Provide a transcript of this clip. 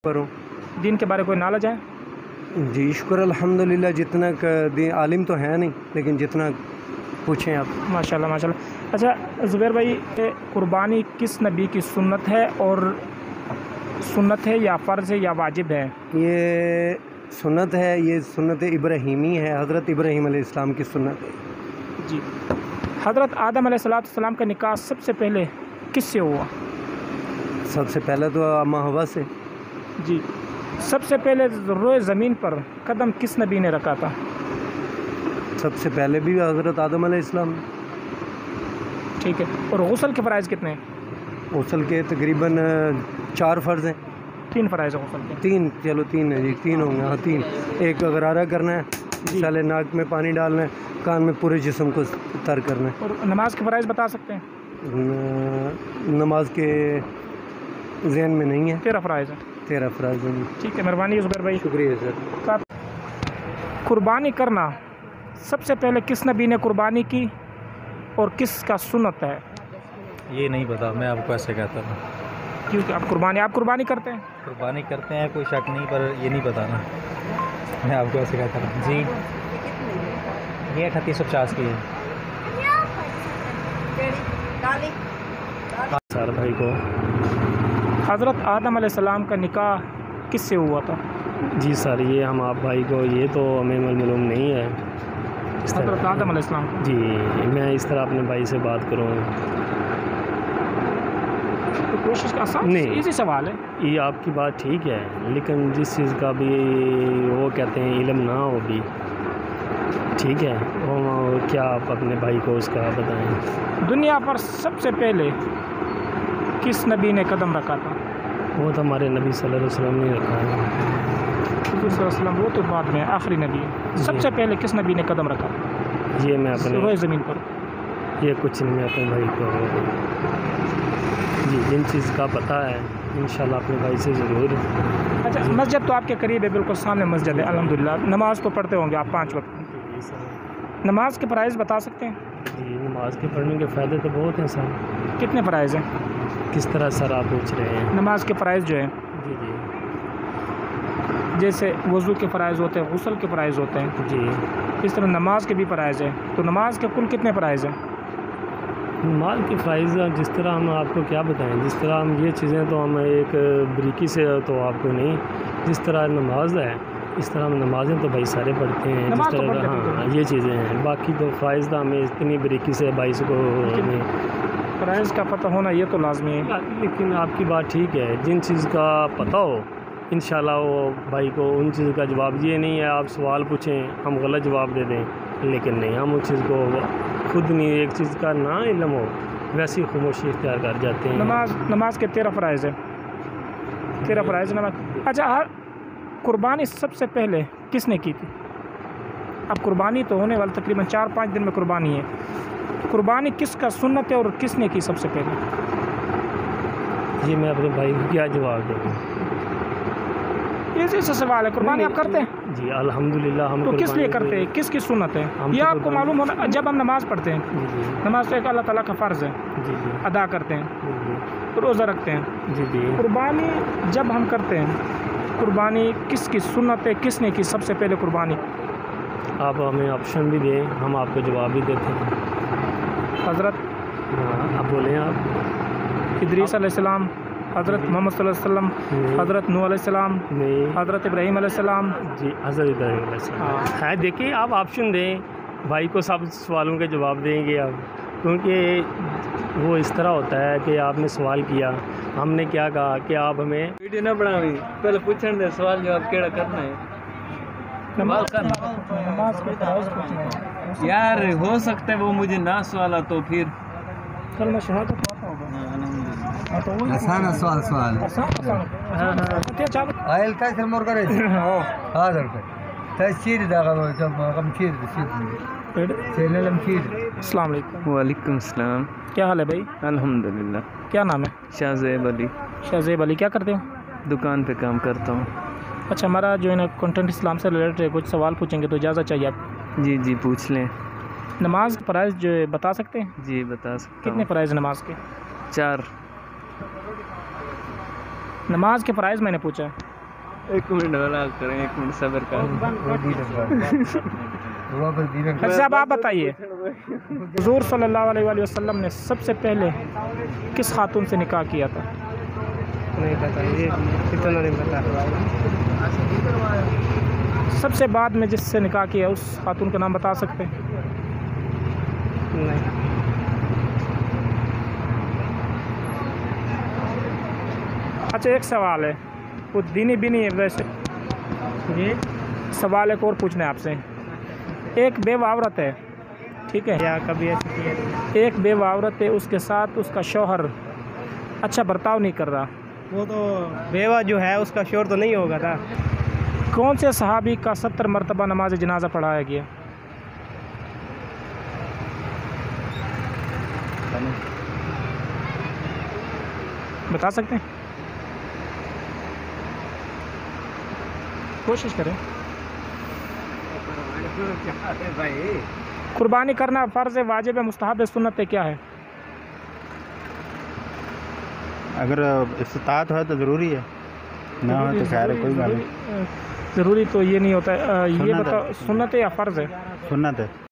करूँ। दीन के बारे कोई नॉलेज है? जी शुक्र अल्हम्दुलिल्लाह, जितना आलिम तो है नहीं, लेकिन जितना पूछें आप। माशाल्लाह माशाल्लाह। अच्छा ज़ुबैर भाई, कुर्बानी किस नबी की सुन्नत है, और सुन्नत है या फ़र्ज़ है या वाजिब है? ये सुन्नत है, ये सुन्नत इब्राहीमी है, हज़रत इब्राहीम अलैहिस्सलाम की सुन्नत है। जी। हज़रत आदम अलैहिस्सलाम का निकाह सबसे पहले किससे हुआ? सबसे पहले तो अम्मा हवा से। जी। सबसे पहले रोए ज़मीन पर कदम किस नबी ने रखा था? सबसे पहले भी हज़रत आदम अलैहिस्सलाम। ठीक है। और गुस्ल के फ़राइज़ कितने हैं? गुस्ल के तकरीबन 4 फ़र्ज़ हैं। 3 फ़राइज़ है गुस्ल के। 3, चलो 3 है जी, 3 होंगे। हाँ 3। एक गरारा करना है, साले नाक में पानी डालना है, कान में पूरे जिस्म को तर करना है। और नमाज के फ़राइज़ बता सकते हैं? नमाज के ज़हन में नहीं है। 13 फ़राइज़ है। 13 फ़राइज़ हैं। ठीक है, मेहरबानी ज़ुबैर भाई। शुक्रिया सर। कुर्बानी करना सबसे पहले किस नबी ने कुर्बानी की और किसका सुन्नत है? ये नहीं पता, मैं आपको ऐसे कहता हूँ। क्योंकि आप कुर्बानी करते हैं? कुर्बानी करते हैं, कोई शक नहीं, पर ये नहीं पता ना, मैं आपको ऐसे कहता हूँ। जी ये 3850 की है। सर भाई को हज़रत आदम अलैहिस्सलाम का निकाह किससे हुआ था? जी सर, ये हम आप भाई को, ये तो हमें मालूम नहीं है। हज़रत आदम अलैहिस्सलाम। जी, मैं इस तरह अपने भाई से बात करूँ तो कोशिश का आसान नहीं, इजी सवाल है। ये आपकी बात ठीक है, लेकिन जिस चीज़ का भी वो कहते हैं इल्म ना हो भी, ठीक है, वो क्या आप अपने भाई को उसका बताएं। दुनिया पर सबसे पहले किस नबी ने कदम रखा था? वो तो हमारे नबी सल्लल्लाहु अलैहि वसल्लम ने रखा है। हुज़ूर सल्लल्लाहु अलैहि वसल्लम वो तो बाद में आखिरी नबी है। सबसे पहले किस नबी ने कदम रखा? ये मैं अपने रोए ज़मीन पर। ये कुछ नहीं, मैं अपने भाई को जी जिन चीज़ का पता है इंशाल्लाह अपने भाई से ज़रूर। अच्छा, मस्जिद तो आपके करीब है, बिल्कुल सामने मस्जिद है अल्हम्दुलिल्लाह। नमाज़ तो पढ़ते होंगे आप 5 वक्त। नमाज के फ़राइज़ बता सकते हैं? जी, नमाज के पढ़ने के फ़ायदे तो बहुत हैं सर। कितने फ़राइज़ हैं? किस तरह सर आप पूछ रहे हैं? नमाज के फ़राइज़ जो हैं, जी जी जैसे वज़ू के फ़राइज़ होते हैं, गुस्ल के फ़राइज़ होते हैं, जी। इस तरह नमाज के भी फ़राइज़ हैं। तो नमाज के कुल कितने फ़राइज़ हैं? नमाज के फ़राइज़ जिस तरह हम आपको क्या बताएं, जिस तरह हम ये चीज़ें तो हम एक बारीकी से तो आपको नहीं, जिस तरह नमाज है इस तरह हम नमाज़ें तो भाई सारे पढ़ते हैं, जिस तरह हाँ ये चीज़ें हैं। बाकी तो फ़राइज़ हमें इतनी बारीकी से भाई को फ़राइज़ का पता होना ये तो लाजमी है। लेकिन आपकी बात ठीक है, जिन चीज़ का पता हो इंशाल्लाह वो भाई को उन चीज़ का जवाब, ये नहीं है आप सवाल पूछें हम गलत जवाब दे दें, लेकिन नहीं, हम उस चीज़ को खुद नहीं, एक चीज़ का ना इल्म हो वैसी खामोशी इख्तियार कर जाते हैं। नमाज के 13 फ़राइज़ है। 13 फ़राइज़ नमाज। अच्छा, कुर्बानी सबसे पहले किसने की थी? अब कुर्बानी तो होने वाली तकरीबन 4-5 दिन में कुर्बानी है। कुर्बानी किसका सुन्नत है और किसने की सबसे पहले? ये मैं अपने भाई को क्या जवाब दूँ? ऐसे सवाल है। कुर्बानी आप करते हैं? जी अल्हम्दुलिल्लाह। हम तो किस लिए करते हैं, किसकी सुन्नत है ये आपको मालूम होना। जब हम नमाज़ पढ़ते हैं, नमाज तो एक अल्लाह ताला का फ़र्ज़ है, जी अदा करते हैं, रोज़ा रखते हैं। जी। कुर्बानी जब हम करते हैं, कुर्बानी किसकी सुन्नत है, किसने की सबसे पहले कुर्बानी? आप हमें ऑप्शन भी दें, हम आपको जवाब भी देते हैं। हज़रत हाँ, आप बोलें। आप इदरीस अलैहिस्सलाम, हज़रत मोहम्मद सल्लल्लाहु अलैहि वसल्लम, हज़रत नूह अलैहिस्सलाम, हज़रत इब्राहीम अलैहिस्सलाम। जी हज़रत इब्राहीम अलैहिस्सलाम है। देखिए आप ऑप्शन दें, भाई को सब सवालों के जवाब देंगे आप, क्योंकि वो इस तरह होता है कि आपने सवाल किया, हमने क्या कहा कि आप हमें वीडियो ना बनावी, पहले पूछने दे, सवाल जवाब केड़ा करना है। नमाज के फ़राइज़ पूछने हैं यार, हो सकता है वो मुझे ना सवाला तो फिर कलमा शहादत पता होगा। हाँ तो वही आसान सवाल आसान। हाँ चलो आयल काय सर मोर करे हाँ सर तशीर दागा जब हम चीर चैनल हम चीर। अस्सलाम वालेकुम। वालेकुम सलाम। क्या हाल है भाई? अल्हम्दुलिल्लाह। क्या नाम है? शाहज़ेब अली। शाहज़ेब अली, क्या करते हो? दुकान पे काम करता हूँ। अच्छा, हमारा जो है ना कंटेंट इस्लाम से रिलेटेड है, कुछ सवाल पूछेंगे तो इजाज़त चाहिए आप? जी जी पूछ लें। नमाज फ़राइज़ जो है बता सकते हैं? जी बता सकता कितने हूँ। फ़राइज़ नमाज के? 4। नमाज के फ़राइज़ मैंने पूछा है। एक मिनट वाला करें, एक मिनट सब्र कर। अच्छा साहब आप बताइए, हुजूर सल्लल्लाहु अलैहि वसल्लम ने सबसे पहले किस खातून से निकाह किया था? नहीं पता, ये इतना नहीं पता। सबसे बाद में जिससे निकाह किया उस खातून का नाम बता सकते हैं? नहीं। अच्छा एक सवाल है, वो दीनी भी नहीं है वैसे, ये सवाल एक और पूछना है आपसे। एक बेवा औरत है, ठीक है, या कभी ऐसे किया? एक बेवा औरत है, उसके साथ उसका शौहर अच्छा बर्ताव नहीं कर रहा, वो तो बेवा जो है उसका शोर तो नहीं होगा था। कौन से सहाबी का 70 मरतबा नमाज जनाजा पढ़ाया गया? बता सकते हैं? कोशिश करें। कुर्बानी करना फ़र्ज़ है, वाजिब है, मुस्तहब है, सुन्नत है, क्या है? अगर इस्तात है तो ज़रूरी है, ना हो तो खैर है, कोई बात नहीं। ज़रूरी तो ये नहीं होता है। ये सुन्नत है। बताओ, सुन्नत है या फ़र्ज़ है? सुन्नत है।